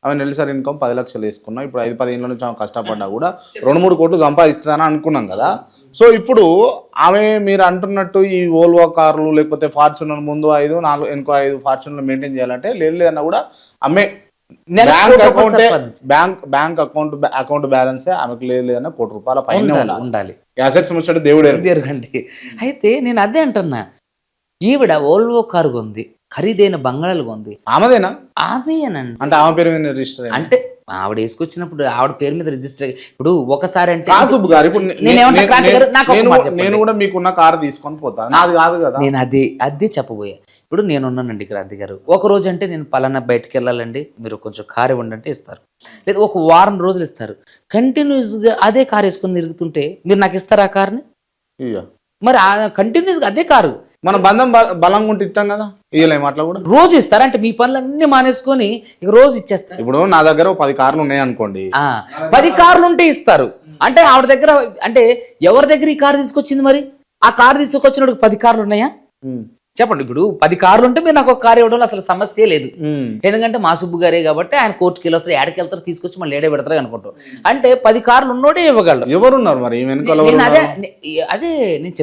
ఆమె నెలసరి ఇన్కమ్ 10 లక్షలు వేసుకున్నా, ఇప్పుడు 5-10 ఏళ్ళ నుంచి ఆమె కష్టపడ్డా కూడా 2-3 కోట్లు సంపాదిస్తుందని అనుకున్నాం కదా. సో ఇప్పుడు ఆమె మీరు అంటున్నట్టు ఈ ఓల్వో కార్లు లేకపోతే ఫార్చునర్ ముందు 5, 4 ఇంకో 5 ఫార్చునర్లు మెయింటైన్ చేయాలంటే లేదన్నా కూడా ఆమె బ్యాంక్ అకౌంట్ బ్యాలెన్సే ఆమెకు లేదన్నా ₹1 పైన ఉండాలి. అసెట్స్ ముచ్చట దేవుడు ఎరగండి. అయితే నేను అదే అంటున్నా, ఈవిడ ఓల్వో కారు కొంది, ఖరీదైన బంగాళాలు కొంది, ఆమెదేనా? ఆమెనండి. అంటే ఆమె పేరు మీద రిజిస్టర్ అంటే ఆవిడ వేసుకొచ్చినప్పుడు ఆవిడ పేరు మీద రిజిస్టర్. ఇప్పుడు ఒకసారి అంటే కాసుబ్ గారు, ఇప్పుడు నేను కూడా మీకున్న కారు తీసుకొని పోతాను, నాది కాదు కదా. నేను అదే చెప్పబోయా. ఇప్పుడు నేనున్నానండి క్రాంతి గారు, ఒక రోజు అంటే నేను పలానా బయటకు వెళ్ళాలండి, మీరు కొంచెం కారు ఇవ్వండి అంటే ఇస్తారు, లేదా ఒక వారం రోజులు ఇస్తారు. కంటిన్యూస్గా అదే కారు వేసుకొని తిరుగుతుంటే మీరు నాకు ఇస్తారా ఆ కార్ని? మరి కంటిన్యూస్గా అదే కారు మన బంధం బలంగా ఉంటే ఇస్తాం కదా, ఇయ్యలేము అట్లా కూడా. రోజు ఇస్తారా? అంటే మీ పనులన్నీ మానేసుకొని ఇక రోజు ఇచ్చేస్తారు. ఇప్పుడు నా దగ్గర 10 కార్లు ఉన్నాయి అనుకోండి, 10 కార్లు ఉంటే ఇస్తారు. అంటే ఆవిడ దగ్గర, అంటే ఎవరి దగ్గర ఈ కారు తీసుకొచ్చింది? మరి ఆ కారు తీసుకొచ్చినప్పుడు 10 కార్లు ఉన్నాయా చెప్పండి. ఇప్పుడు 10 కార్లు ఉంటే మీరు నాకు ఒక కారు ఇవ్వడంలో అసలు సమస్య లేదు. ఎందుకంటే మా సుబ్బు గారే కాబట్టి ఆయన కోర్టుకి వెళ్ళి వస్తారు, ఏడకి వెళ్తారు, తీసుకొచ్చి మళ్ళీ ఏడే పెడతారు అనుకుంటాం. అంటే 10 కార్లు ఉన్నోడే ఇవ్వగలరు. ఎవరున్నారు మరి? అదే నేను